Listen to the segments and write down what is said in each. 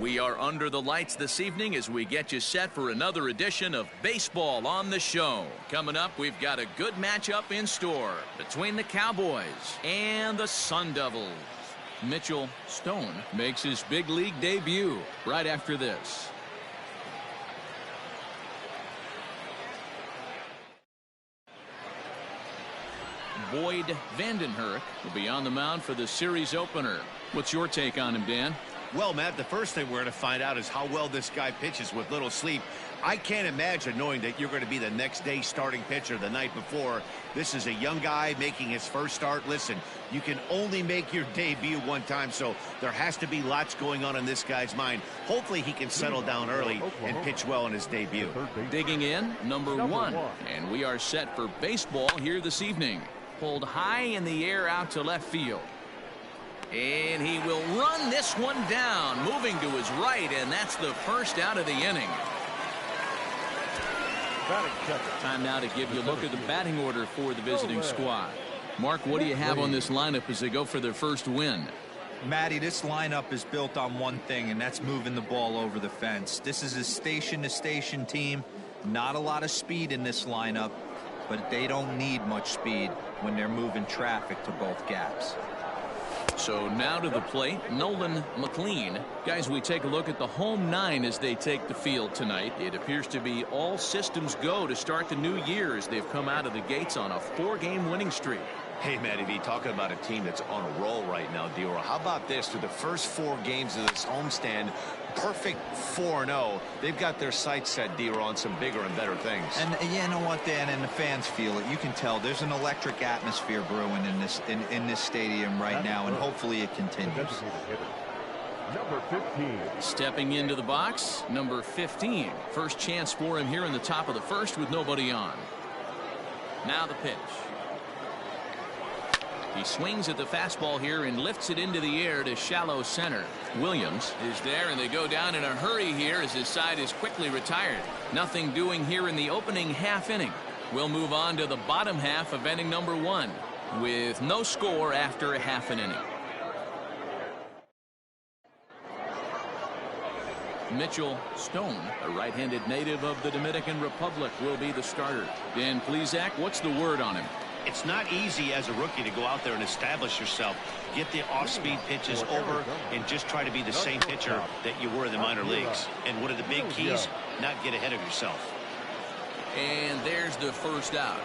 We are under the lights this evening as we get you set for another edition of Baseball on the Show. Coming up, we've got a good matchup in store between the Cowboys and the Sun Devils. Mitchell Stone makes his big league debut right after this. Boyd Vandenherk will be on the mound for the series opener. What's your take on him, Dan? Well, Matt, the first thing we're going to find out is how well this guy pitches with little sleep. I can't imagine knowing that you're going to be the next day starting pitcher the night before. This is a young guy making his first start. Listen, you can only make your debut one time, so there has to be lots going on in this guy's mind. Hopefully he can settle down early and pitch well in his debut. Digging in, number one. And we are set for baseball here this evening. Pulled high in the air out to left field. And he will run this one down, moving to his right, and that's the first out of the inning. Time now to give you a look at the batting order for the visiting squad. Mark, what do you have on this lineup as they go for their first win? Matty, this lineup is built on one thing, and that's moving the ball over the fence. This is a station-to-station team. Not a lot of speed in this lineup, but they don't need much speed when they're moving traffic to both gaps. So now to the plate, Nolan McLean. Guys, we take a look at the home nine as they take the field tonight. It appears to be all systems go to start the new year as they've come out of the gates on a 4-game winning streak. Hey, Matty V, talking about a team that's on a roll right now, Dior. How about this? Through the first 4 games of this homestand, perfect 4-0. They've got their sights set, Dior, on some bigger and better things. And you know what, Dan, and the fans feel it. You can tell there's an electric atmosphere brewing in this stadium right now, and hopefully it continues. Number 15. Stepping into the box, number 15. First chance for him here in the top of the first with nobody on. Now the pitch. He swings at the fastball here and lifts it into the air to shallow center. Williams is there, and they go down in a hurry here as his side is quickly retired. Nothing doing here in the opening half inning. We'll move on to the bottom half of inning number 1 with no score after a half an inning. Mitchell Stone, a right-handed native of the Dominican Republic, will be the starter. Dan Plesac, what's the word on him? It's not easy as a rookie to go out there and establish yourself, get the off-speed pitches over, and just try to be the same pitcher that you were in the minor leagues. And one of the big keys, not get ahead of yourself. And there's the first out.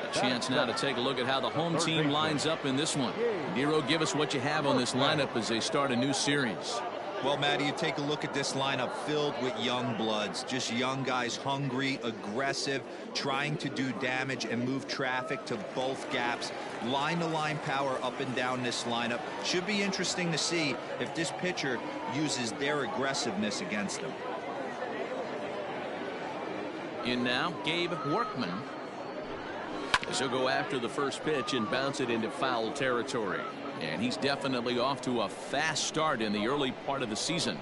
A chance now to take a look at how the home team lines up in this one. Nero, give us what you have on this lineup as they start a new series. Well, Matty, you take a look at this lineup filled with young bloods, just young guys, hungry, aggressive, trying to do damage and move traffic to both gaps. Line-to-line power up and down this lineup. Should be interesting to see if this pitcher uses their aggressiveness against them. In now, Gabe Workman. As he'll go after the first pitch and bounce it into foul territory. And he's definitely off to a fast start in the early part of the season.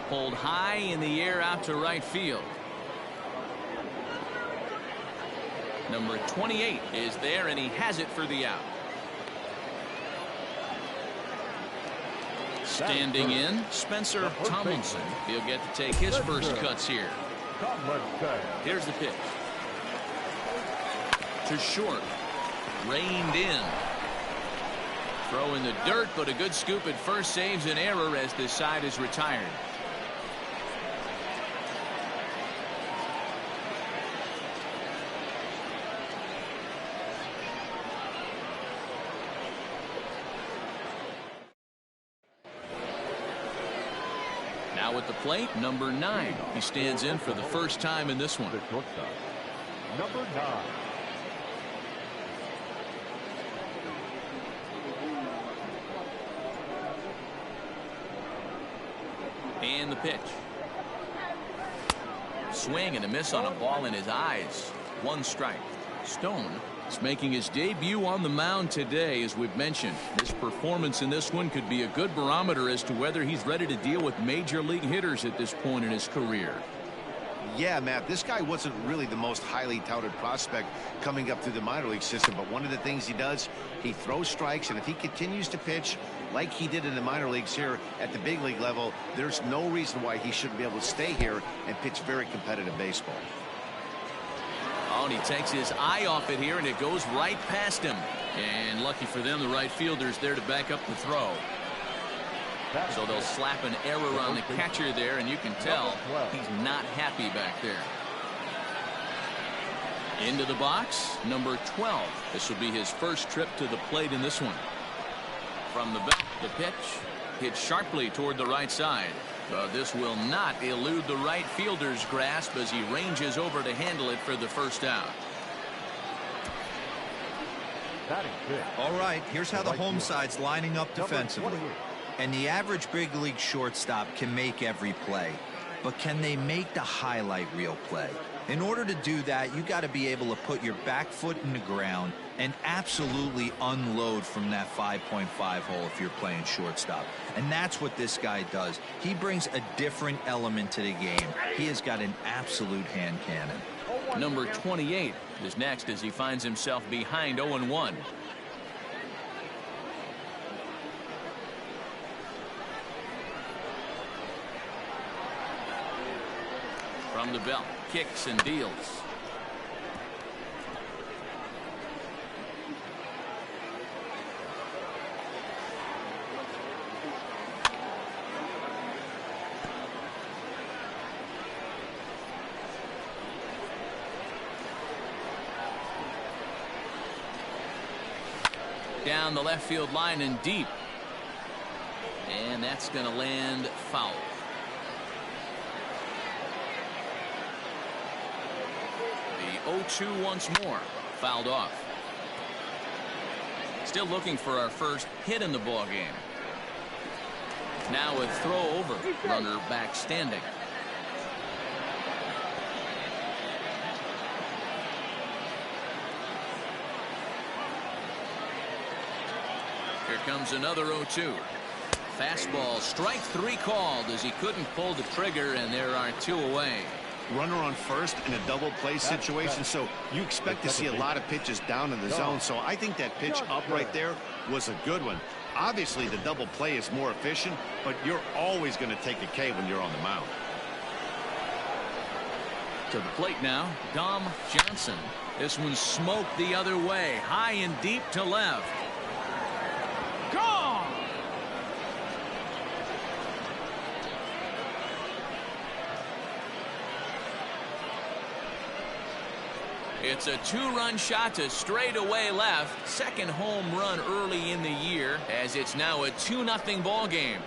Pulled high in the air out to right field. Number 28 is there, and he has it for the out. Standing in, Spencer Tomlinson. He'll get to take his first cuts here. Here's the pitch. To short. Reined in. Throw in the dirt, but a good scoop at first saves an error as this side is retired. Now at the plate, number 9. He stands in for the first time in this one. Number 9. And the pitch. Swing and a miss on a ball in his eyes. 1 strike. Stone is making his debut on the mound today, as we've mentioned. His performance in this one could be a good barometer as to whether he's ready to deal with major league hitters at this point in his career. Yeah, Matt, this guy wasn't really the most highly touted prospect coming up through the minor league system, but one of the things he does, he throws strikes, and if he continues to pitch like he did in the minor leagues here at the big league level, there's no reason why he shouldn't be able to stay here and pitch very competitive baseball. Oh, and he takes his eye off it here, and it goes right past him. And lucky for them, the right fielder's there to back up the throw. So they'll slap an error on the catcher there, and you can tell he's not happy back there. Into the box, number 12. This will be his first trip to the plate in this one. From the belt, the pitch hit sharply toward the right side. But this will not elude the right fielder's grasp as he ranges over to handle it for the first out. All right, here's how the home side's lining up defensively. And the average big league shortstop can make every play, but can they make the highlight reel play? In order to do that, you got to be able to put your back foot in the ground and absolutely unload from that 5.5 hole if you're playing shortstop. And that's what this guy does. He brings a different element to the game. He has got an absolute hand cannon. Number 28 is next as he finds himself behind 0-1. From the belt, kicks and deals. Down the left field line and deep. And that's going to land foul. The 0-2 once more, fouled off. Still looking for our first hit in the ball game. Now a throw over, runner back standing. Here comes another 0-2. Fastball, strike 3 called as he couldn't pull the trigger, and there are 2 away. Runner on first in a double play situation, so you expect to see a lot of pitches down in the zone. So I think that pitch up right there was a good one. Obviously the double play is more efficient, but you're always going to take a K when you're on the mound. To the plate now, Dom Johnson. This one smoked the other way, high and deep to left. Gone! It's a 2-run shot to straightaway left. Second home run early in the year, as it's now a 2-0 ball game.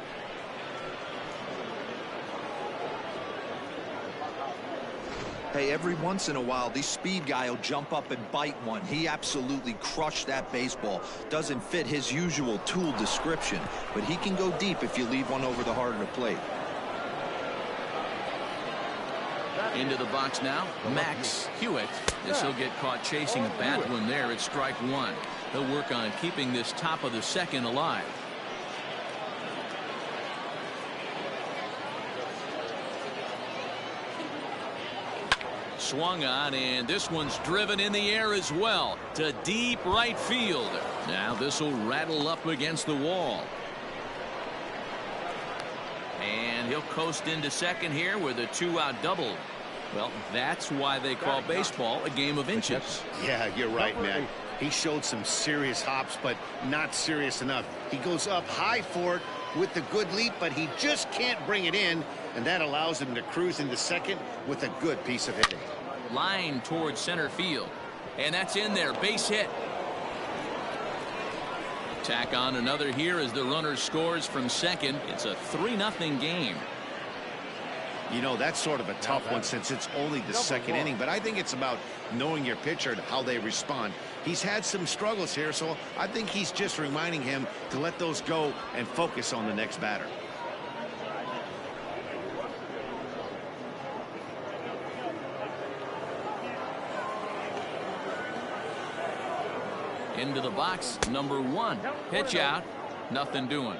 Hey, every once in a while, this speed guy will jump up and bite one. He absolutely crushed that baseball. Doesn't fit his usual tool description, but he can go deep if you leave one over the heart of the plate. Into the box now, Max Hewitt. This will get caught chasing a bad one there at strike 1. He'll work on keeping this top of the second alive. Swung on, and this one's driven in the air as well to deep right field. Now this will rattle up against the wall. And he'll coast into second here with a 2-out double. Well, that's why they call baseball a game of inches. Yeah, you're right, man. He showed some serious hops, but not serious enough. He goes up high for it with the good leap, but he just can't bring it in, and that allows him to cruise into second with a good piece of hitting. Line towards center field, and that's in there. Base hit. Tack on another here as the runner scores from second. It's a 3-0 game. You know, that's sort of a tough one since it's only the second inning, but I think it's about knowing your pitcher and how they respond. He's had some struggles here, so I think he's just reminding him to let those go and focus on the next batter. Into the box, number 1. Pitch out, nothing doing.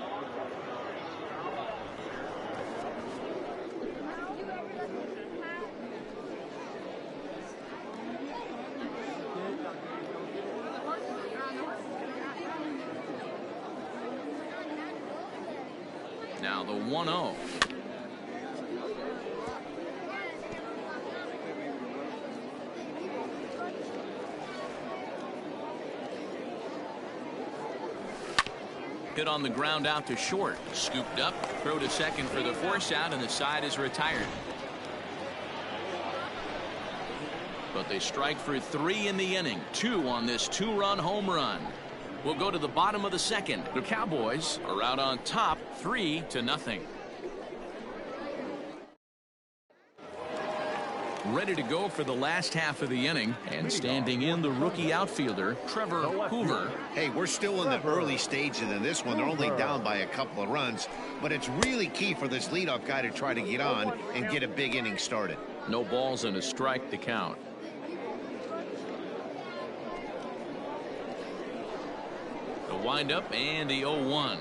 Now the 1-0. Hit on the ground out to short. Scooped up. Throw to second for the force out, and the side is retired. But they strike for 3 in the inning. 2 on this 2-run home run. We'll go to the bottom of the second. The Cowboys are out on top 3-0. Ready to go for the last half of the inning, and standing in the rookie outfielder Trevor Hoover. Hey, we're still in the early stages in this one. They're only down by a couple of runs, but it's really key for this leadoff guy to try to get on and get a big inning started. No balls and a strike to count. The windup and the 0-1.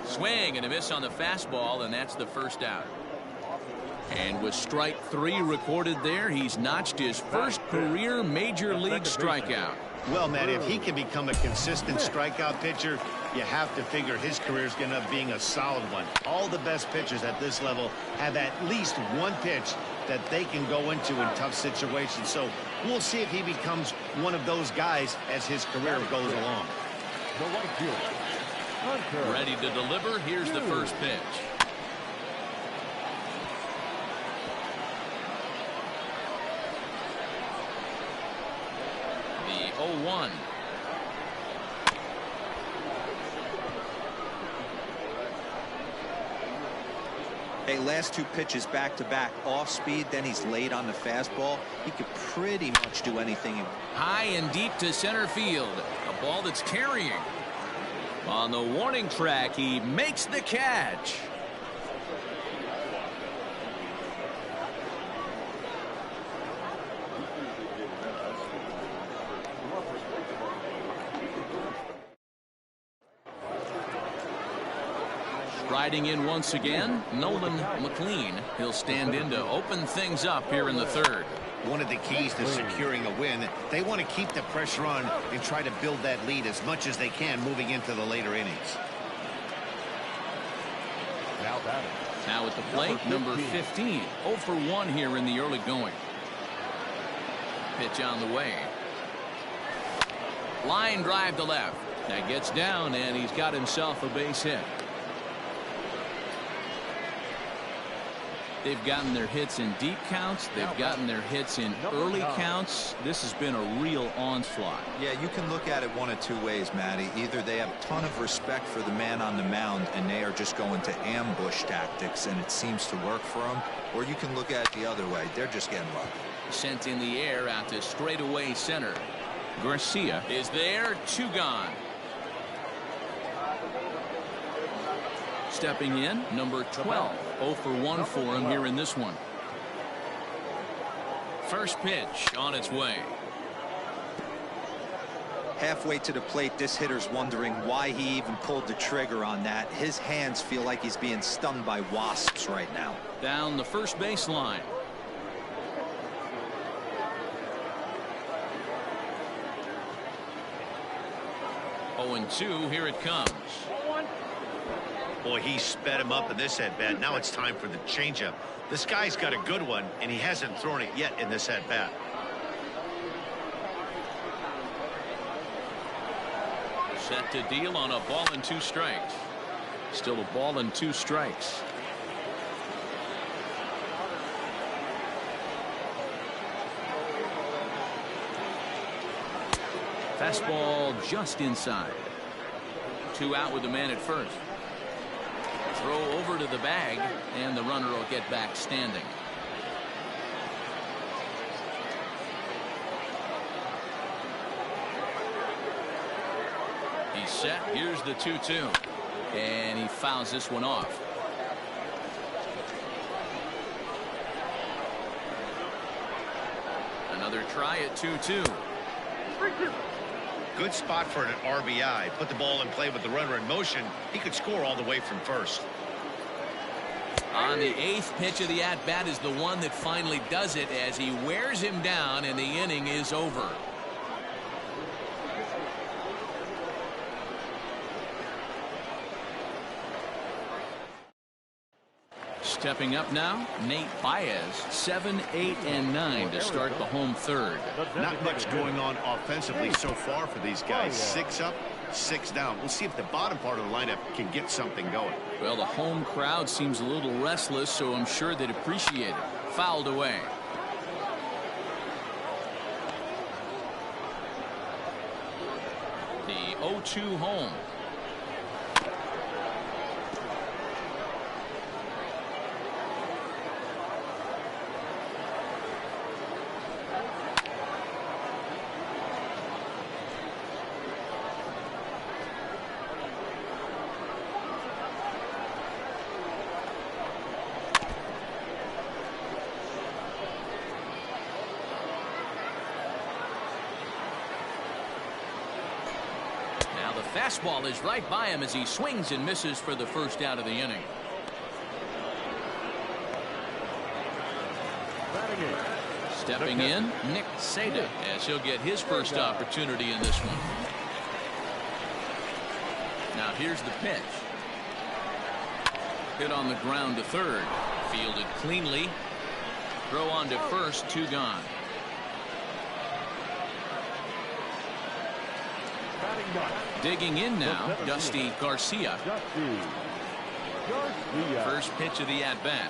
Swing and a miss on the fastball, and that's the first out. And with strike 3 recorded there, he's notched his first career major league strikeout. Well, Matt, if he can become a consistent strikeout pitcher, you have to figure his career is going to end up being a solid one. All the best pitchers at this level have at least one pitch that they can go into in tough situations. So we'll see if he becomes one of those guys as his career goes along. The right fielder. Ready to deliver. Here's the first pitch. The 0-1. Hey, last 2 pitches back-to-back off speed, then he's late on the fastball. He could pretty much do anything. High and deep to center field. A ball that's carrying. On the warning track, he makes the catch. Riding in once again, Nolan McLean. He'll stand in to open things up here in the third. One of the keys to securing a win, they want to keep the pressure on and try to build that lead as much as they can moving into the later innings. Now at the plate, number 15. 0 for 1 here in the early going. Pitch on the way. Line drive to left. That gets down, and he's got himself a base hit. They've gotten their hits in deep counts. They've gotten their hits in early counts. This has been a real onslaught. Yeah, you can look at it one of 2 ways, Matty. Either they have a ton of respect for the man on the mound and they are just going to ambush tactics and it seems to work for them, or you can look at it the other way. They're just getting lucky. Sent in the air out to straightaway center. Garcia is there. 2 gone. Stepping in, number 12. 0 for 1 for him here in this one. First pitch on its way. Halfway to the plate, this hitter's wondering why he even pulled the trigger on that. His hands feel like he's being stung by wasps right now. Down the first baseline. Oh, 0-2, here it comes. Boy, he sped him up in this at-bat. Now it's time for the changeup. This guy's got a good one, and he hasn't thrown it yet in this at-bat. Set to deal on a ball and 2 strikes. Still a ball and 2 strikes. Fastball just inside. 2 out with the man at first. Throw over to the bag, and the runner will get back standing. He's set. Here's the 2-2. And he fouls this one off. Another try at 2-2. Good spot for an RBI. Put the ball in play with the runner in motion. He could score all the way from first. On the 8th pitch of the at-bat is the one that finally does it as he wears him down and the inning is over. Stepping up now, Nate Baez, 7, 8, and 9 to start the home third. Not much going on offensively so far for these guys. 6 up, 6 down. We'll see if the bottom part of the lineup can get something going. Well, the home crowd seems a little restless, so I'm sure they'd appreciate it. Fouled away. The 0-2 home. Fastball is right by him as he swings and misses for the first out of the inning. Stepping in, Nick Seda, as he'll get his first opportunity in this one. Now here's the pitch. Hit on the ground to third. Fielded cleanly. Throw on to first, 2 gone. Digging in now, Dusty Garcia. First pitch of the at-bat.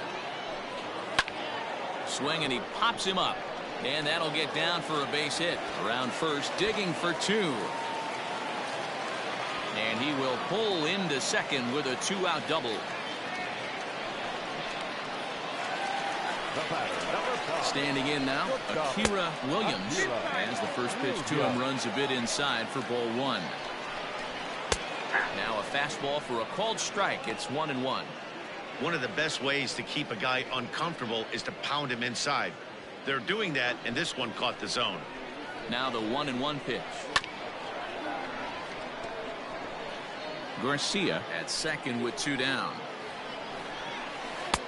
Swing and he pops him up. And that'll get down for a base hit. Around first, digging for 2. And he will pull into second with a 2-out double. Standing in now, Akira Williams, as the first pitch to him runs a bit inside for ball 1. Now a fastball for a called strike. It's 1-1. One of the best ways to keep a guy uncomfortable is to pound him inside. They're doing that, and this one caught the zone. Now the 1-1 pitch. Garcia at second with 2 down.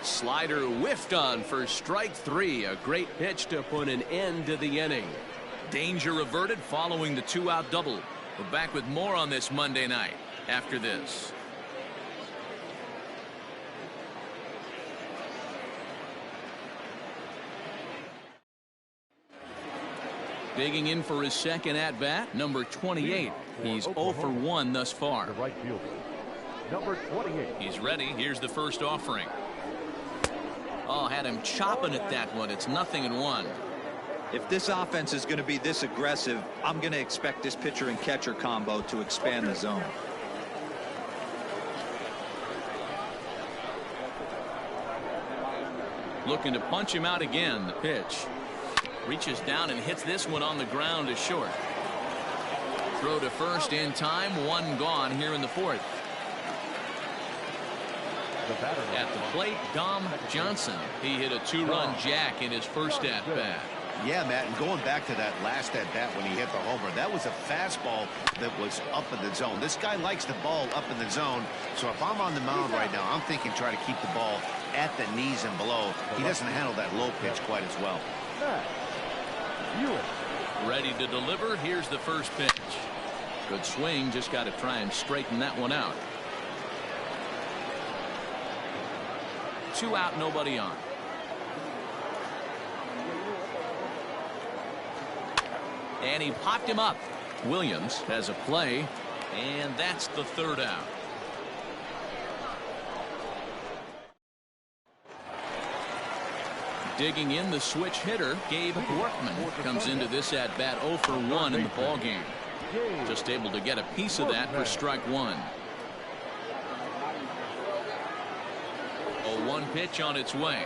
Slider whiffed on for strike 3. A great pitch to put an end to the inning. Danger averted following the 2-out double. We're back with more on this Monday night after this. Digging in for his second at-bat, number 28. He's 0 for 1 thus far. The right fielder, number 28. He's ready. Here's the first offering. Oh, had him chopping at that one. It's 0-1. If this offense is going to be this aggressive, I'm going to expect this pitcher and catcher combo to expand the zone. Looking to punch him out again. The pitch. Reaches down and hits this one on the ground to short. Throw to first in time. 1 gone here in the 4th. At the plate, Dom Johnson. He hit a 2-run jack in his first at-bat. Yeah, Matt, and going back to that last at-bat when he hit the homer, that was a fastball that was up in the zone. This guy likes the ball up in the zone, so if I'm on the mound right now, I'm thinking try to keep the ball at the knees and below. He doesn't handle that low pitch quite as well. Ready to deliver. Here's the first pitch. Good swing. Just got to try and straighten that one out. 2 out, nobody on. And he popped him up. Williams has a play, and that's the 3rd out. Digging in, the switch hitter, Gabe Workman, comes into this at-bat 0 for 1 in the ballgame. Just able to get a piece of that for strike 1. 0-1 pitch on its way.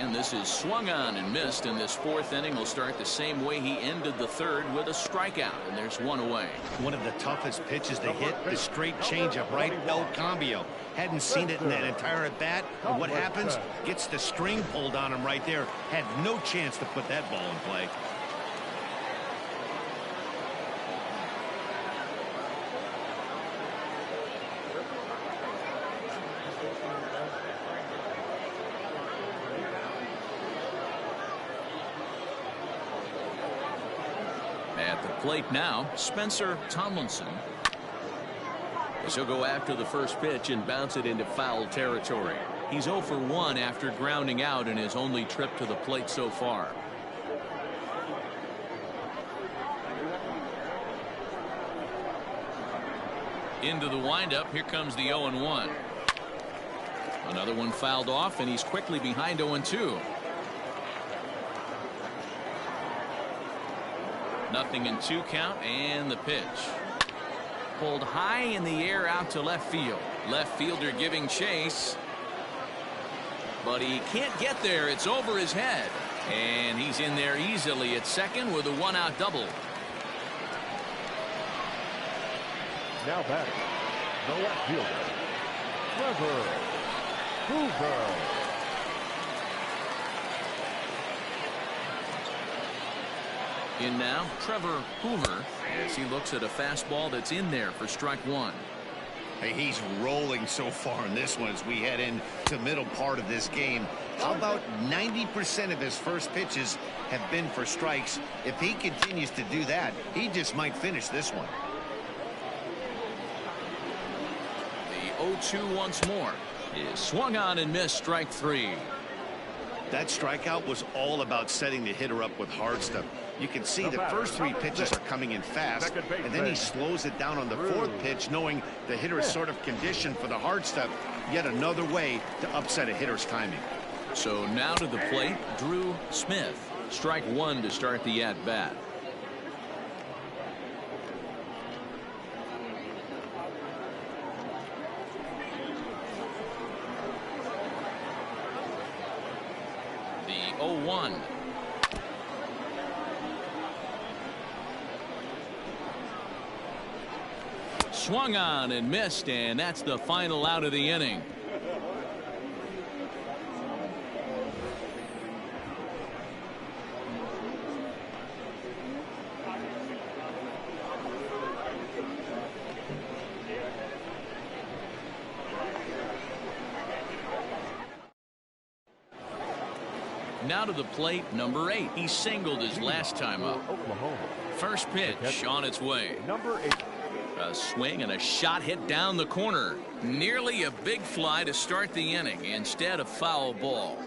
And this is swung on and missed, and this 4th inning will start the same way he ended the 3rd with a strikeout, and there's 1 away. One of the toughest pitches to hit, the straight changeup, right? El Cambio. Hadn't seen it in that entire at-bat, and what happens? Gets the string pulled on him right there. Had no chance to put that ball in play. plate now, Spencer Tomlinson. He'll go after the first pitch and bounce it into foul territory. He's 0 for 1 after grounding out in his only trip to the plate so far. Into the windup. Here comes the 0-1. Another one fouled off, and he's quickly behind 0-2. Nothing in 2 count, and the pitch. Pulled high in the air out to left field. Left fielder giving chase. But he can't get there. It's over his head. And he's in there easily at second with a 1-out double. Now batting, the left fielder, Trevor Hoover. In now, Trevor Hoover, as he looks at a fastball that's in there for strike 1. Hey, he's rolling so far in this one as we head into middle part of this game. How about 90% of his first pitches have been for strikes? If he continues to do that, he just might finish this one. The 0-2 once more is swung on and missed, strike 3. That strikeout was all about setting the hitter up with hard stuff. You can see the first 3 pitches are coming in fast, and then he slows it down on the 4th pitch, knowing the hitter is sort of conditioned for the hard stuff. Yet another way to upset a hitter's timing. So now to the plate, Drew Smith. Strike 1 to start the at-bat. The 0-1. Swung on and missed, and that's the final out of the inning. Now to the plate, number 8. He singled his last time up. Oklahoma. First pitch on its way. Number 8. A swing and a shot hit down the corner. Nearly a big fly to start the inning. Instead, a foul ball.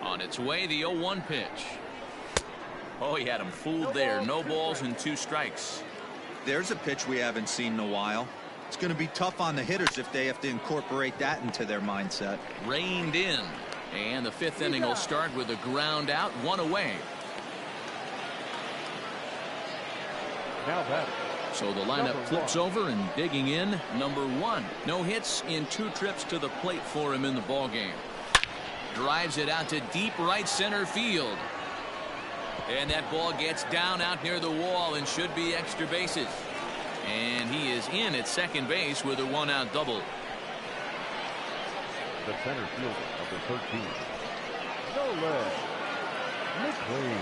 On its way, the 0-1 pitch. Oh, he had him fooled there. No balls and 2 strikes. There's a pitch we haven't seen in a while. It's going to be tough on the hitters if they have to incorporate that into their mindset. Reined in. And the 5th inning will start with a ground out, 1 away. Now batting. So the lineup flips over, and digging in, number 1. No hits in 2 trips to the plate for him in the ballgame. Drives it out to deep right center field. And that ball gets down out near the wall and should be extra bases. And he is in at second base with a 1-out double. The center fielder, number 13. Nolan McLean.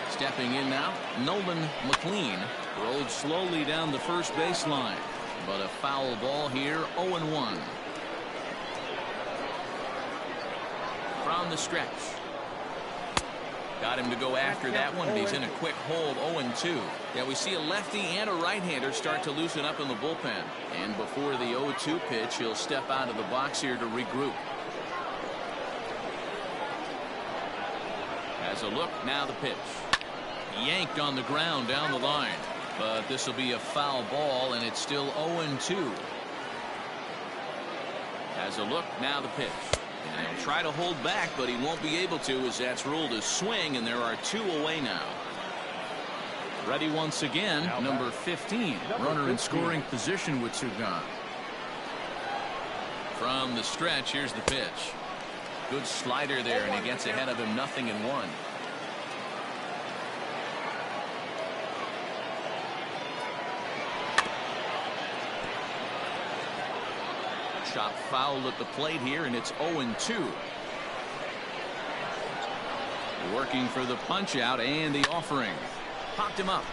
Stepping in now, Nolan McLean rolled slowly down the first baseline, but a foul ball here, 0-1. From the stretch. Got him to go after that one, and he's in a quick hold, 0-2. Yeah, we see a lefty and a right-hander start to loosen up in the bullpen. And before the 0-2 pitch, he'll step out of the box here to regroup. As a look, now the pitch. Yanked on the ground down the line. But this will be a foul ball, and it's still 0-2. As a look, now the pitch. And he'll try to hold back, but he won't be able to, as that's ruled a swing, and there are 2 away now. Ready once again, number 15. Runner in scoring position with 2 gone. From the stretch, here's the pitch. Good slider there, and he gets ahead of him, 0-1. Shot fouled at the plate here, and it's 0-2. Working for the punch out and the offering. Popped him up.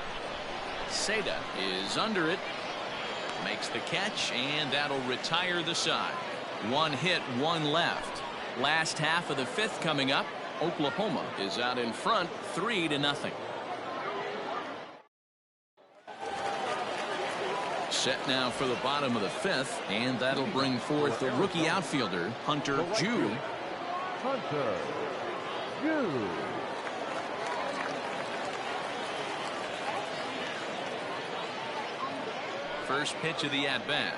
Seda is under it. Makes the catch, and that'll retire the side. 1 hit, 1 left. Last half of the 5th coming up. Oklahoma is out in front 3-0. Set now for the bottom of the 5th, and that'll bring forth the rookie outfielder Hunter Jew. Hunter Jew. First pitch of the at-bat.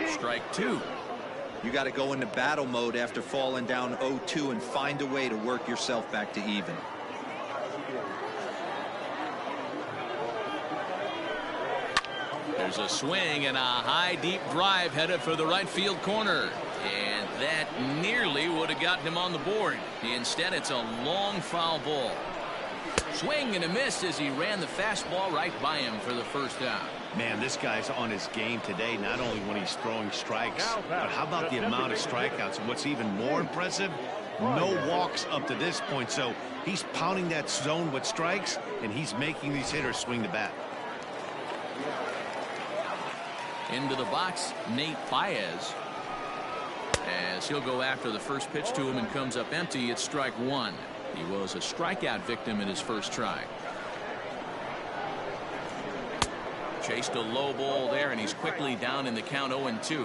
Strike 2. You got to go into battle mode after falling down 0-2 and find a way to work yourself back to even. There's a swing and a high deep drive headed for the right field corner, and that nearly would have gotten him on the board. Instead, it's a long foul ball. Swing and a miss as he ran the fastball right by him for the first out. Man, this guy's on his game today, not only when he's throwing strikes, but how about the amount of strikeouts? And what's even more impressive, no walks up to this point. So he's pounding that zone with strikes, and he's making these hitters swing the bat. Into the box, Nate Baez. As he'll go after the first pitch to him and comes up empty, it's strike 1. He was a strikeout victim in his first try. Chased a low ball there, and he's quickly down in the count 0-2.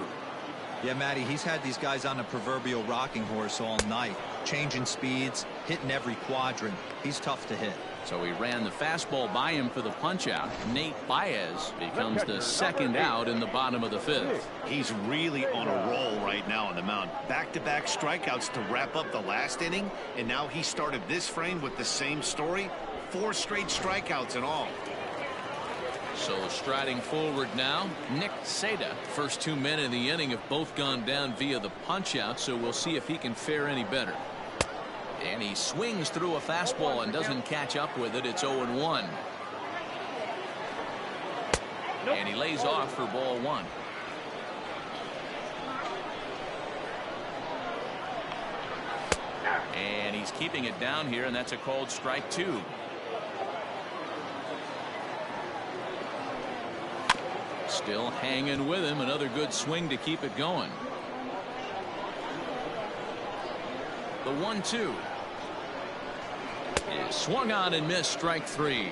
Yeah, Matty, he's had these guys on a proverbial rocking horse all night, changing speeds, hitting every quadrant. He's tough to hit. So he ran the fastball by him for the punch out. Nate Baez becomes the second out in the bottom of the 5th. He's really on a roll right now on the mound. Back-to-back strikeouts to wrap up the last inning, and now he started this frame with the same story. 4 straight strikeouts in all. So striding forward now, Nick Seda. First 2 men in the inning have both gone down via the punch out, so we'll see if he can fare any better. And he swings through a fastball and doesn't catch up with it. It's 0-1. And he lays off for ball 1. And he's keeping it down here, and that's a called strike 2. Still hanging with him. Another good swing to keep it going. The 1-2 is swung on and missed. Strike 3.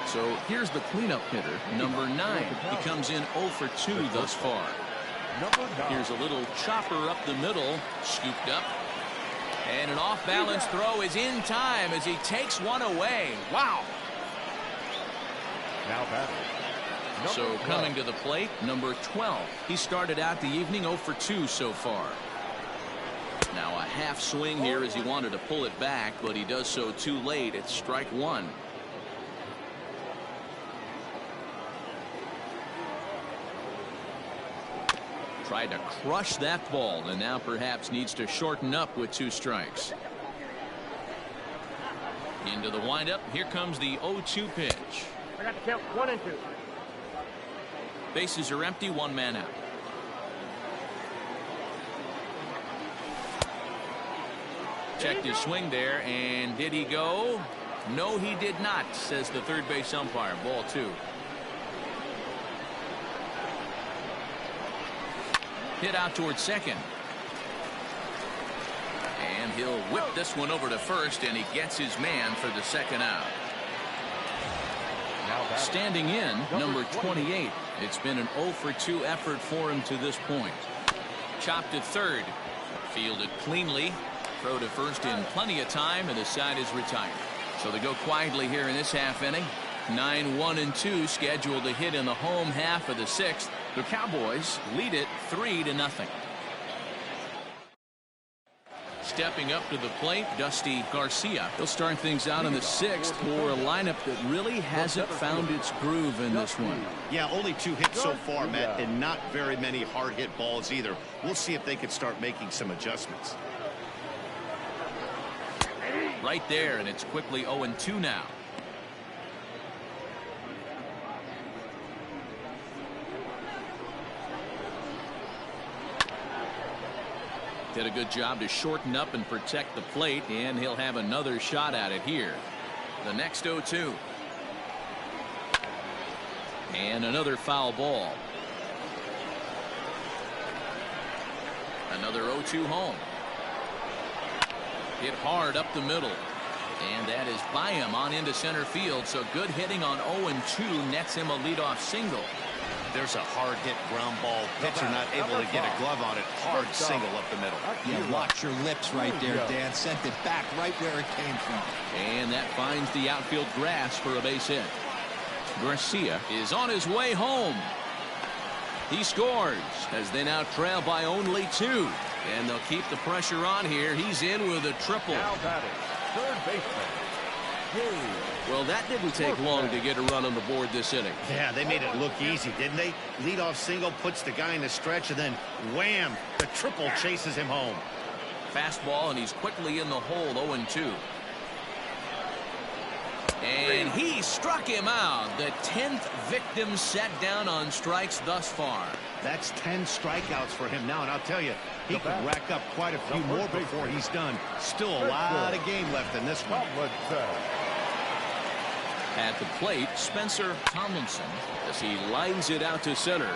So here's the cleanup hitter, number 9. He comes in 0 for 2 thus far. Here's a little chopper up the middle, scooped up. And an off-balance throw is in time as he takes one away. Wow. Now batting. So coming to the plate, number 12. He started out the evening 0 for 2 so far. Now a half swing here as he wanted to pull it back, but he does so too late. It's strike 1. Tried to crush that ball, and now perhaps needs to shorten up with 2 strikes. Into the windup. Here comes the 0-2 pitch. I got to count 1 and 2. Bases are empty. 1 man out. Checked his swing there, and did he go? No, he did not, says the third base umpire. Ball 2. Hit out towards second. And he'll whip this one over to first, and he gets his man for the second out. Standing in, number 28. It's been an 0 for 2 effort for him to this point. Chopped at third. Fielded cleanly. Throw to first in plenty of time, and the side is retired. So they go quietly here in this half inning. 9-1-2 scheduled to hit in the home half of the 6th. The Cowboys lead it 3-0. Stepping up to the plate, Dusty Garcia. He'll start things out in the 6th for a lineup that really hasn't found its groove in this one. Yeah, only 2 hits so far, Matt, and not very many hard hit balls either. We'll see if they can start making some adjustments. Right there, and it's quickly 0-2 now. Did a good job to shorten up and protect the plate, and he'll have another shot at it here. The next 0-2. And another foul ball. Another 0-2 home. Hit hard up the middle. And that is by him on into center field. So good hitting on 0-2 nets him a leadoff single. There's a hard hit ground ball. Pitcher not able to get a glove on it. Hard single up the middle. Yeah, watch your lips right there, Dan. Sent it back right where it came from. And that finds the outfield grass for a base hit. Garcia is on his way home. He scores as they now trail by only 2. And they'll keep the pressure on here. He's in with a triple. Now batting, third baseman. Well, that didn't take long to get a run on the board this inning. Yeah, they made it look easy, didn't they? Leadoff single puts the guy in the stretch, and then wham, the triple chases him home. Fastball, and he's quickly in the hole. 0-2. And he struck him out. The 10th victim set down on strikes thus far. That's 10 strikeouts for him now, and I'll tell you, he could rack up quite a few more before he's done. Still a lot of game left in this one. At the plate, Spencer Tomlinson, as he lines it out to center.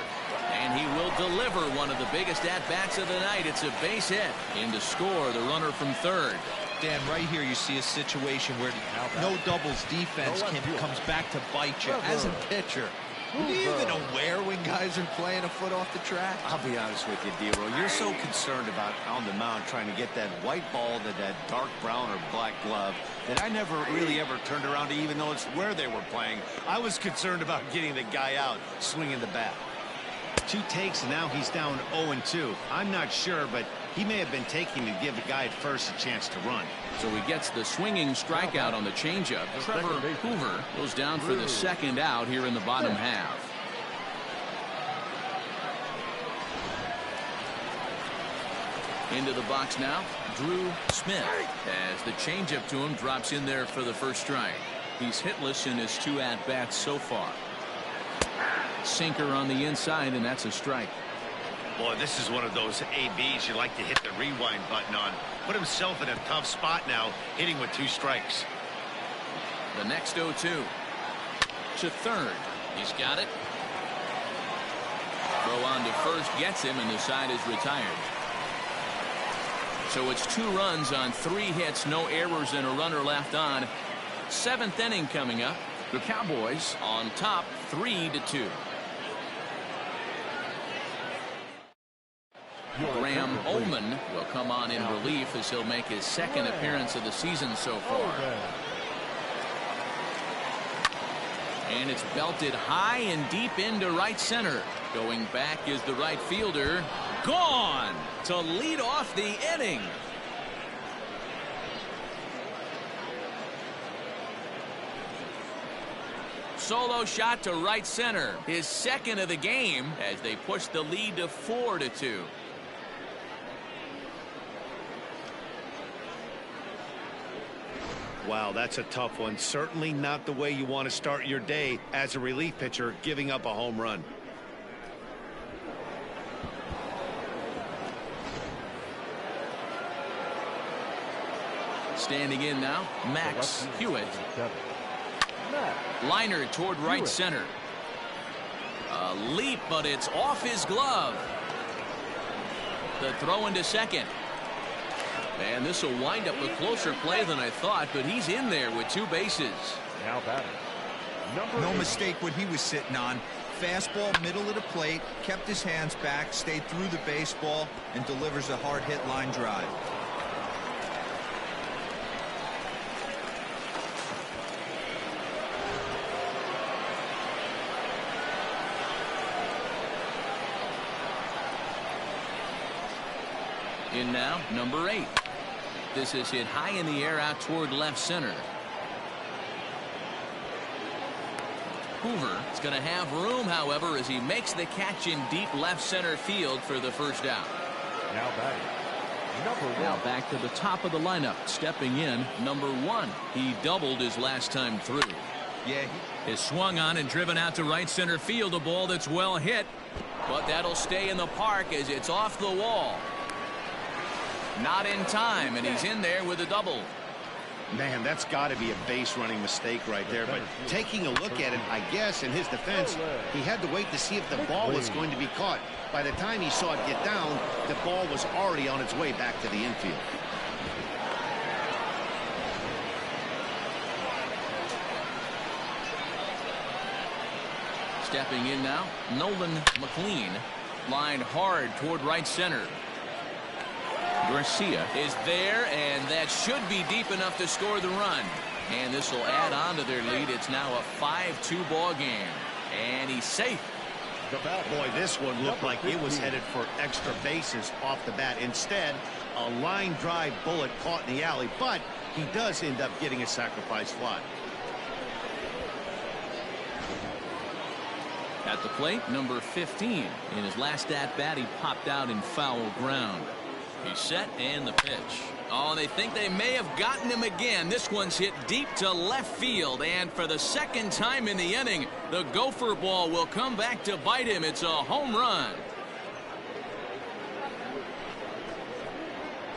And he will deliver one of the biggest at-bats of the night. It's a base hit. In to score, the runner from third. Dan, right here you see a situation where no doubles defense comes back to bite you. As a pitcher, are you even aware when guys are playing a foot off the track? I'll be honest with you, D-Roll. You're so concerned about on the mound trying to get that white ball to that dark brown or black glove that I never really ever turned around to even notice where they were playing. I was concerned about getting the guy out, swinging the bat. 2 takes, and now he's down 0-2. I'm not sure, but he may have been taking to give the guy at first a chance to run. So he gets the swinging strikeout on the changeup. Trevor Hoover goes down for the second out here in the bottom half. Into the box now, Drew Smith, as the changeup to him drops in there for the first strike. He's hitless in his 2 at-bats so far. Sinker on the inside, and that's a strike. Boy, this is one of those ABs you like to hit the rewind button on. Put himself in a tough spot now, hitting with 2 strikes. The next 0-2 to third. He's got it. Throw on to first gets him, and the side is retired. So it's 2 runs on 3 hits, no errors, and a runner left on. 7th inning coming up. The Cowboys on top 3-2. Graham Ullman will come on in relief as he'll make his 2nd appearance of the season so far. And it's belted high and deep into right center. Going back is the right fielder. Gone to lead off the inning. Solo shot to right center. His 2nd of the game as they push the lead to 4-2. Wow, that's a tough one. Certainly not the way you want to start your day as a relief pitcher, giving up a home run. Standing in now, Max Hewitt. Liner toward right center. A leap, but it's off his glove. The throw into second. And this will wind up a closer play than I thought, but he's in there with 2 bases. Now batting. No mistake what he was sitting on. Fastball, middle of the plate, kept his hands back, stayed through the baseball, and delivers a hard hit line drive. In now, number 8. This is hit high in the air out toward left center. Hoover is going to have room, however, as he makes the catch in deep left center field for the first out. Now batting. Number 1. Now back to the top of the lineup. Stepping in, number 1. He doubled his last time through. Yeah. Is swung on and driven out to right center field. A ball that's well hit. But that'll stay in the park as it's off the wall. Not in time, and he's in there with a double. Man, that's got to be a base running mistake right there. But taking a look at it, I guess, in his defense, he had to wait to see if the ball was going to be caught. By the time he saw it get down, the ball was already on its way back to the infield. Stepping in now, Nolan McLean, lined hard toward right center. Garcia is there, and that should be deep enough to score the run. And this will add on to their lead. It's now a 5-2 ball game, and he's safe. Boy, this one looked like it was headed for extra bases off the bat. Instead, a line drive bullet caught in the alley, but he does end up getting a sacrifice fly. At the plate, number 15. In his last at-bat, he popped out in foul ground. He's set, and the pitch. Oh, they think they may have gotten him again. This one's hit deep to left field, and for the second time in the inning, the gopher ball will come back to bite him. It's a home run.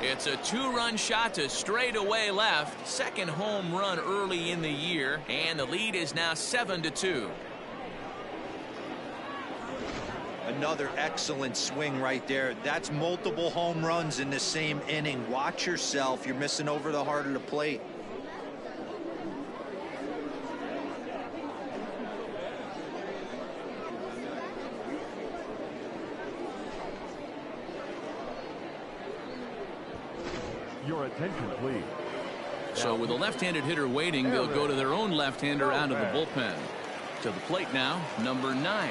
It's a 2-run shot to straightaway left. Second home run early in the year, and the lead is now 7-2. Another excellent swing right there. That's multiple home runs in the same inning. Watch yourself. You're missing over the heart of the plate. Your attention, please. So with a left-handed hitter waiting, they'll go to their own left-hander out of the bullpen. To the plate now, number 9.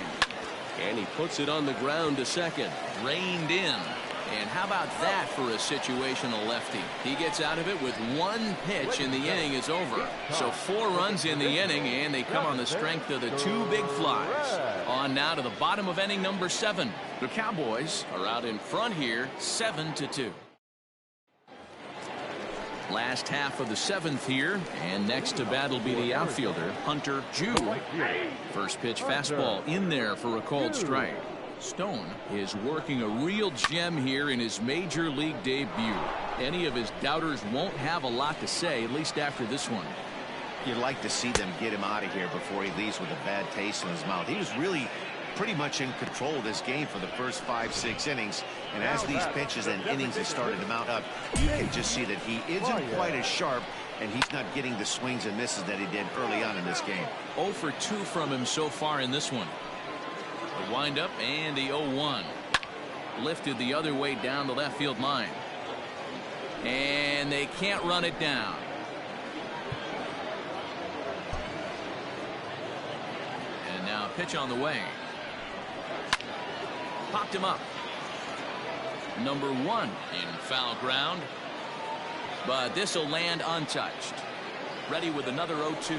And he puts it on the ground to second. Reined in. And how about that for a situational lefty? He gets out of it with one pitch, and the inning is over. So 4 runs in the inning, and they come on the strength of the 2 big flies. On now to the bottom of inning number 7. The Cowboys are out in front here, 7-2. Last half of the 7th here, and next to bat will be the outfielder, Hunter Jew. First pitch fastball in there for a called strike. Stone is working a real gem here in his major league debut. Any of his doubters won't have a lot to say, at least after this one. You'd like to see them get him out of here before he leaves with a bad taste in his mouth. He was really pretty much in control of this game for the first 5-6 innings, and as these pitches and innings have started to mount up, you can just see that he isn't quite as sharp, and he's not getting the swings and misses that he did early on in this game. 0 for 2 from him so far in this one. The windup and the 0-1. Lifted the other way down the left field line, and they can't run it down. And now a pitch on the way. Popped him up. Number 1 in foul ground, but this will land untouched. Ready with another 0-2.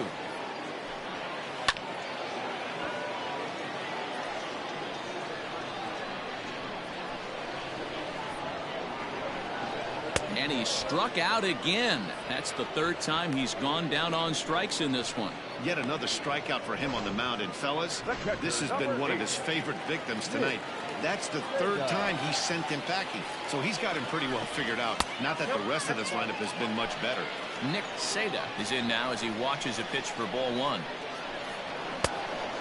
And he struck out again. That's the 3rd time he's gone down on strikes in this one. Yet another strikeout for him on the mound. And fellas, this has been one of his favorite victims tonight. That's the 3rd time he sent him packing. So he's got him pretty well figured out. Not that the rest of this lineup has been much better. Nick Seda is in now as he watches a pitch for ball 1.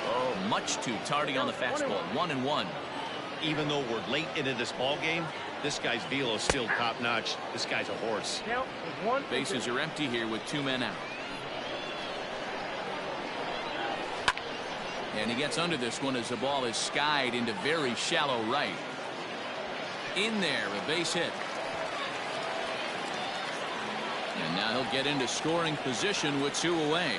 Oh, much too tardy on the fastball. 1-1. Even though we're late into this ball game, this guy's velo is still top-notch. This guy's a horse. Bases are empty here with 2 men out. And he gets under this one as the ball is skied into very shallow right. In there, a base hit. And now he'll get into scoring position with 2 away.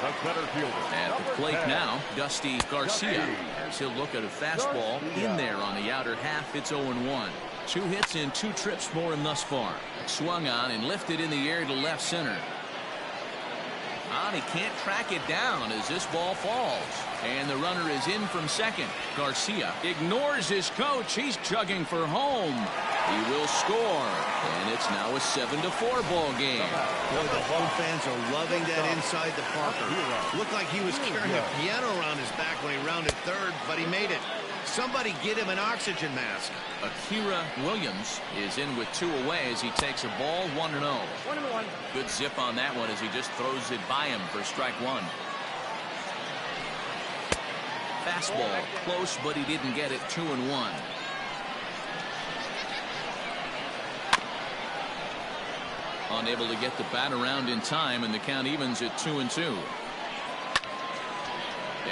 At the plate now, Dusty Garcia. As he'll look at a fastball in there on the outer half. It's 0-1. 2 hits and 2 trips for him thus far. Swung on and lifted in the air to left center. And he can't track it down as this ball falls. And the runner is in from second. Garcia ignores his coach. He's chugging for home. He will score. And it's now a 7-4 ball game. Boy, the home fans are loving that inside the Parker. Looked like he was carrying a piano around his back when he rounded third, but he made it. Somebody get him an oxygen mask. Akira Williams is in with 2 away as he takes a ball 1-0. 1-1. Good zip on that one as he just throws it by him for strike 1. Fastball close, but he didn't get it. 2-1. Unable to get the bat around in time, and the count evens at 2-2.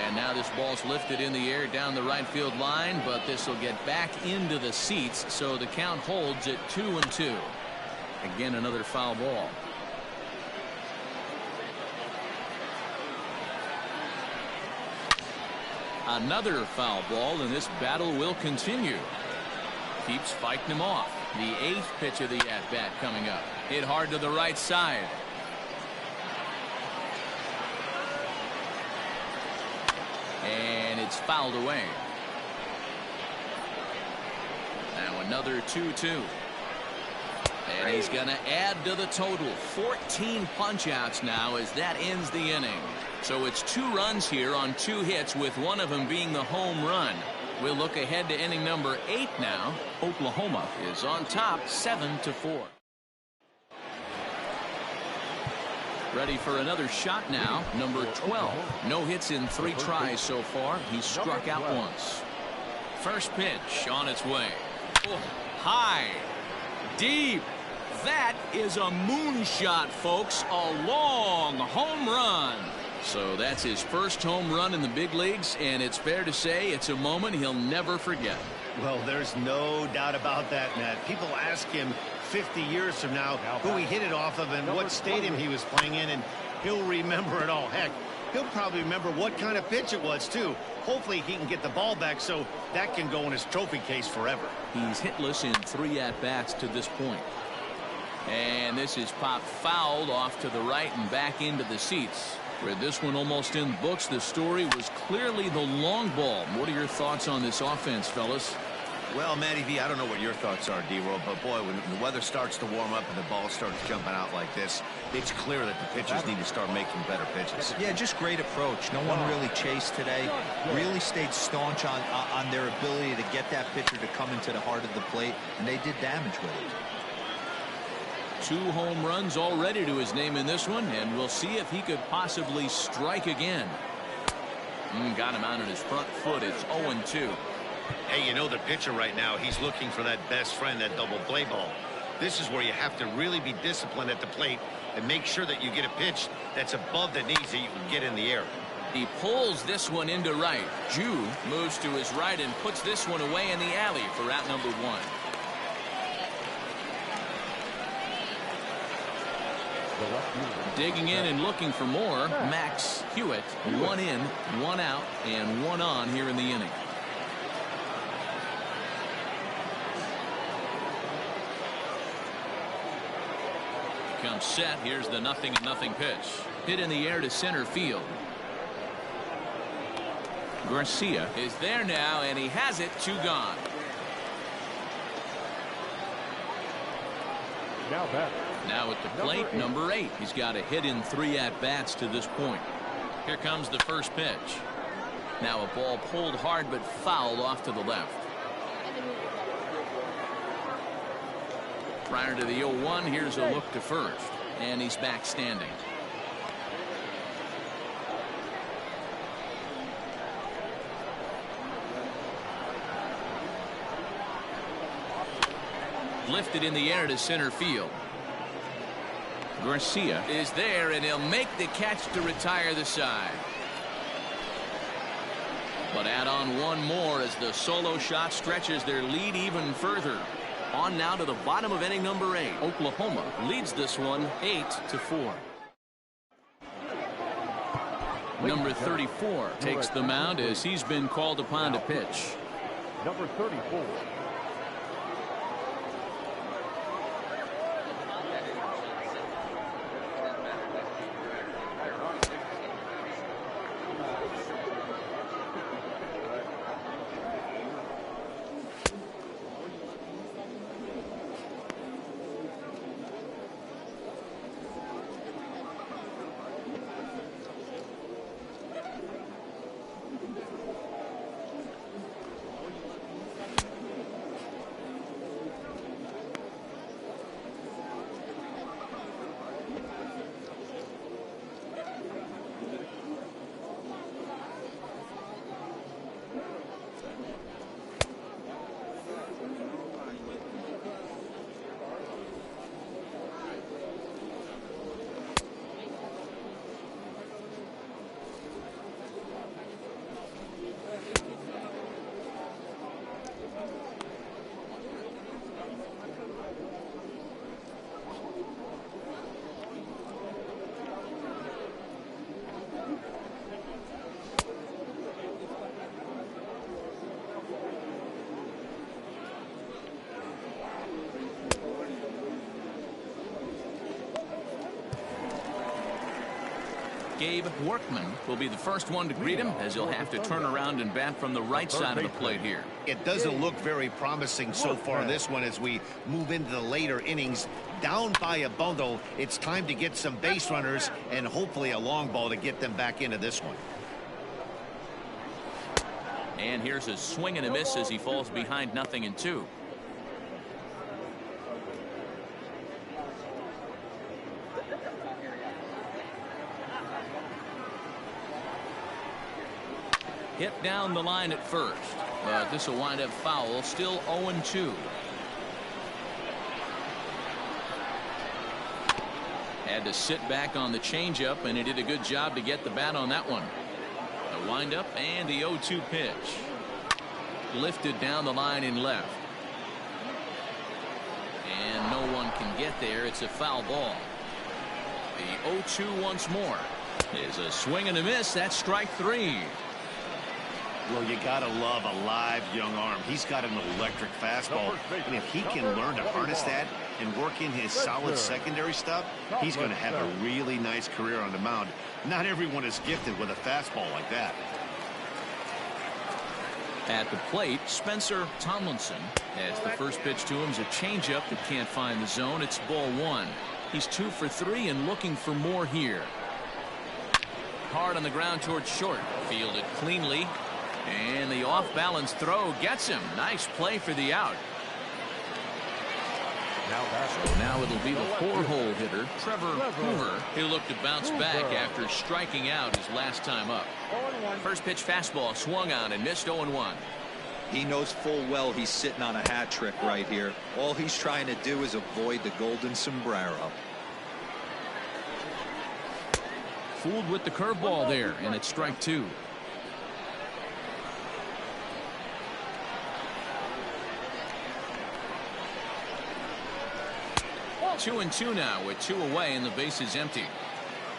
And now this ball's lifted in the air down the right field line, but this will get back into the seats, so the count holds at 2-2. Again, another foul ball. Another foul ball, and this battle will continue. Keeps fighting him off. The 8th pitch of the at-bat coming up. Hit hard to the right side. And it's fouled away. Now another 2-2. And he's going to add to the total. 14 punch-outs now as that ends the inning. So it's 2 runs here on 2 hits, with one of them being the home run. We'll look ahead to inning number 8 now. Oklahoma is on top 7-4. Ready for another shot now. Number 12. No hits in 3 tries so far. He's struck out once. First pitch on its way. Oh, high. Deep. That is a moonshot, folks. A long home run. So that's his first home run in the big leagues, and it's fair to say it's a moment he'll never forget. Well, there's no doubt about that, Matt. People ask him 50 years from now who he hit it off of and what stadium he was playing in, and he'll remember it all. Heck, he'll probably remember what kind of pitch it was, too. Hopefully he can get the ball back so that can go in his trophy case forever. He's hitless in 3 at-bats to this point. And this is popped fouled off to the right and back into the seats. With this one almost in the books, the story was clearly the long ball. What are your thoughts on this offense, fellas? Well, Matty V, I don't know what your thoughts are, D-Roll, but boy, when the weather starts to warm up and the ball starts jumping out like this, it's clear that the pitchers need to start making better pitches. Yeah, just great approach. No one really chased today. Really stayed staunch on their ability to get that pitcher to come into the heart of the plate, and they did damage with it. 2 home runs already to his name in this one, and we'll see if he could possibly strike again. Got him out on his front foot. It's 0-2. Hey, you know the pitcher right now, he's looking for that best friend, that double play ball. This is where you have to really be disciplined at the plate and make sure that you get a pitch that's above the knees that you can get in the air. He pulls this one into right. Jew moves to his right and puts this one away in the alley for out number 1. Digging in and looking for more, Max Hewitt. 1 in, 1 out, and 1 on here in the inning. Comes set. Here's the 0-0 pitch. Hit in the air to center field. Garcia is there now, and he has it. 2 gone. Now back. Now at the plate, number 8. He's got a hit in 3 at-bats to this point. Here comes the first pitch. Now a ball pulled hard but fouled off to the left. Prior to the 0-1, here's a look to first. And he's back standing. Lifted in the air to center field. Garcia is there, and he'll make the catch to retire the side. But add on one more as the solo shot stretches their lead even further. On now to the bottom of inning number 8. Oklahoma leads this one 8-4. Number 34 takes the mound as he's been called upon to pitch. Number 34. Gabe Workman will be the first one to greet him, as he'll have to turn around and bat from the right side of the plate here. It doesn't look very promising so far in this one as we move into the later innings. Down by a bundle, it's time to get some base runners and hopefully a long ball to get them back into this one. And here's a swing and a miss as he falls behind 0-2. Hit down the line at first, but this will wind up foul. Still 0-2. Had to sit back on the changeup, and he did a good job to get the bat on that one. The windup and the 0-2 pitch. Lifted down the line in left. And no one can get there. It's a foul ball. The 0-2 once more is a swing and a miss. That's strike 3. Well, you gotta love a live young arm. He's got an electric fastball, and if he can learn to harness that and work in his solid secondary stuff, he's going to have a really nice career on the mound. Not everyone is gifted with a fastball like that. At the plate, Spencer Tomlinson, as the first pitch to him is a changeup that can't find the zone. It's ball 1. He's 2 for 3 and looking for more here. Hard on the ground towards short. Fielded cleanly. And the off-balance throw gets him. Nice play for the out. So now it'll be the 4-hole hitter, Trevor Hoover. He'll look to bounce back after striking out his last time up. First pitch fastball swung on and missed 0-1. He knows full well he's sitting on a hat trick right here. All he's trying to do is avoid the golden sombrero. Fooled with the curveball there, and it's strike 2. 2-2 now with 2 away and the base is empty.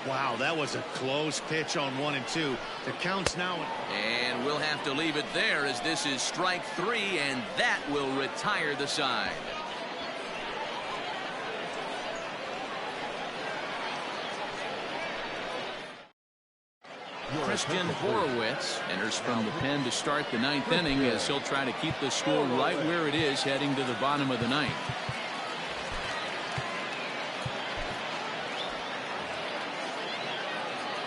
Wow, that was a close pitch on 1 and 2. The count's now. And we'll have to leave it there as this is strike 3, and that will retire the side. Christian Horowitz enters from the pen to start the 9th inning as he'll try to keep the score right where it is heading to the bottom of the 9th.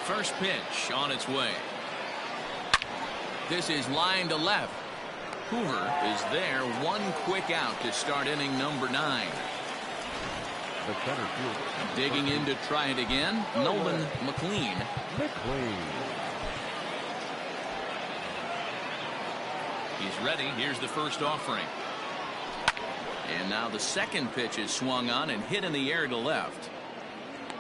First pitch on its way. This is line to left. Hoover is there. 1 quick out to start inning number 9. Digging in to try it again, Nolan McLean. He's ready. Here's the first offering. And now the second pitch is swung on and hit in the air to left.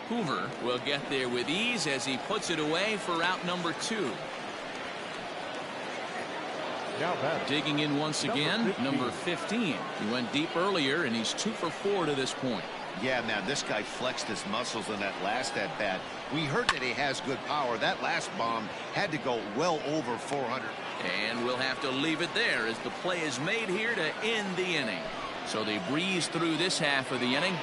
Hoover will get there with ease as he puts it away for out number 2. Digging in once again, number 15. He went deep earlier and he's 2 for 4 to this point. Yeah, man, this guy flexed his muscles in that last at bat. We heard that he has good power. That last bomb had to go well over 400. And we'll have to leave it there as the play is made here to end the inning. So they breeze through this half of the inning.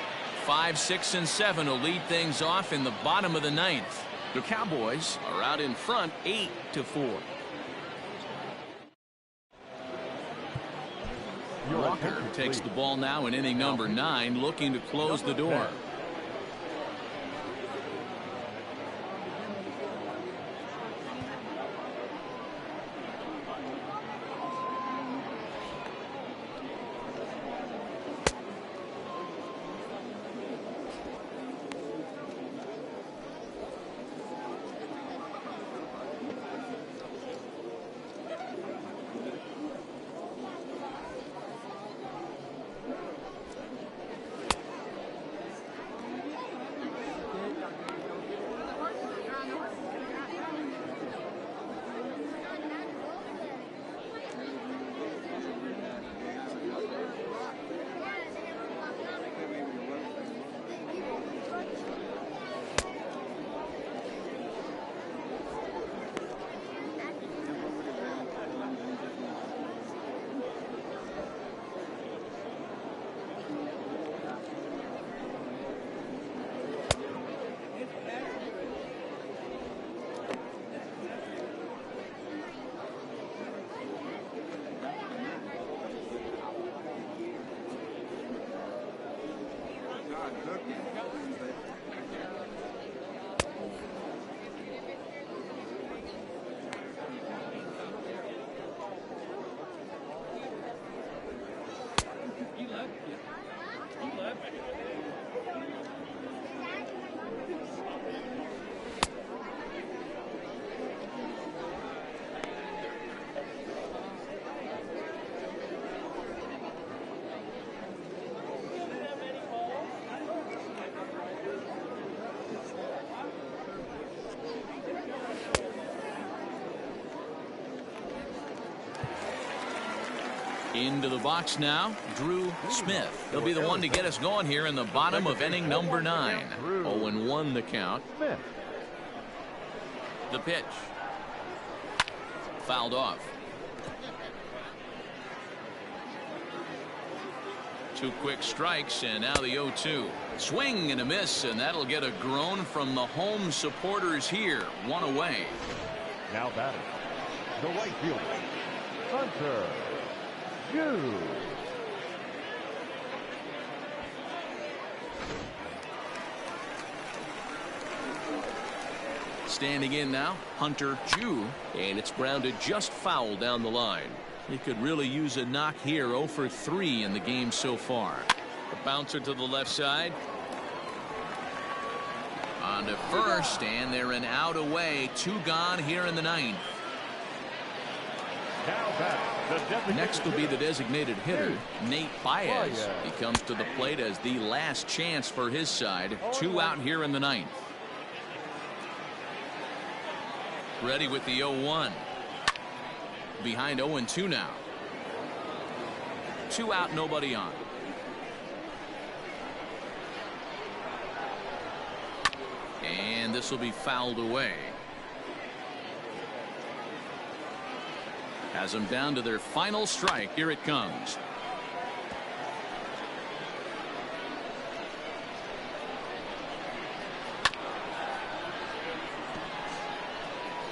5, 6, and 7 will lead things off in the bottom of the 9th. The Cowboys are out in front 8-4. Walker takes the ball now in inning number 9, looking to close the door. Into the box now, Drew Smith. He'll be the one to get us going here in the bottom of inning number 9. 0-1 the count. The pitch. Fouled off. 2 quick strikes, and now the 0-2. Swing and a miss, and that'll get a groan from the home supporters here. 1 away. Now batting, the right fielder, Hunter Hughes. Standing in now, Hunter Hughes, and it's grounded just foul down the line. He could really use a knock here. 0 for 3 in the game so far. The bouncer to the left side. On to first, and they're an out away. 2 gone here in the 9th. Next will be the designated hitter, Nate Baez. He comes to the plate as the last chance for his side. 2 out here in the 9th. Ready with the 0-1. Behind 0-2 now. 2 out, nobody on. And this will be fouled away. Has them down to their final strike. Here it comes.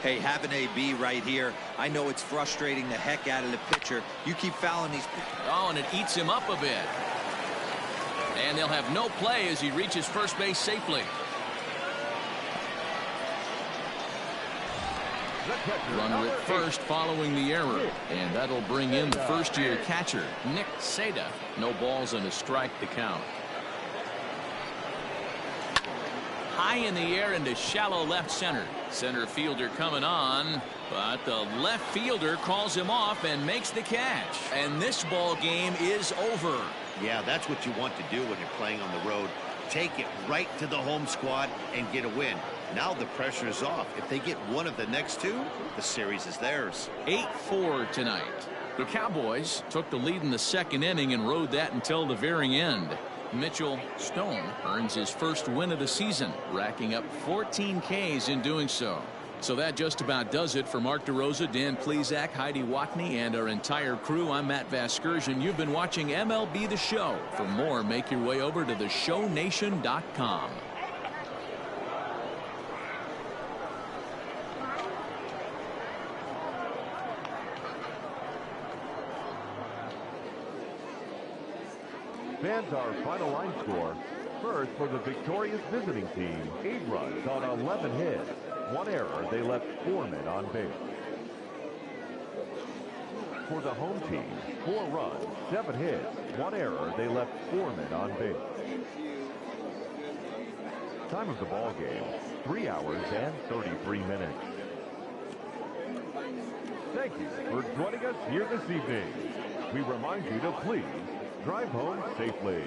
Hey, have an AB right here. I know it's frustrating the heck out of the pitcher. You keep fouling these. Oh, and it eats him up a bit. And they'll have no play as he reaches first base safely. Runner at first following the error, and that'll bring in the first-year catcher, Nick Seda. No balls and a strike to count. High in the air into shallow left center. Center fielder coming on, but the left fielder calls him off and makes the catch. And this ball game is over. Yeah, that's what you want to do when you're playing on the road. Take it right to the home squad and get a win. Now the pressure is off. If they get one of the next 2, the series is theirs. 8-4 tonight. The Cowboys took the lead in the 2nd inning and rode that until the very end. Mitchell Stone earns his first win of the season, racking up 14 Ks in doing so. So that just about does it for Mark DeRosa, Dan Plesac, Heidi Watney, and our entire crew. I'm Matt Vasgersian. You've been watching MLB The Show. For more, make your way over to theshownation.com. Fans, our final line score. First, for the victorious visiting team, 8 runs on 11 hits. 1 error, they left 4 men on base. For the home team, 4 runs, 7 hits. 1 error, they left 4 men on base. Time of the ball game, 3 hours and 33 minutes. Thank you for joining us here this evening. We remind you to please drive home safely.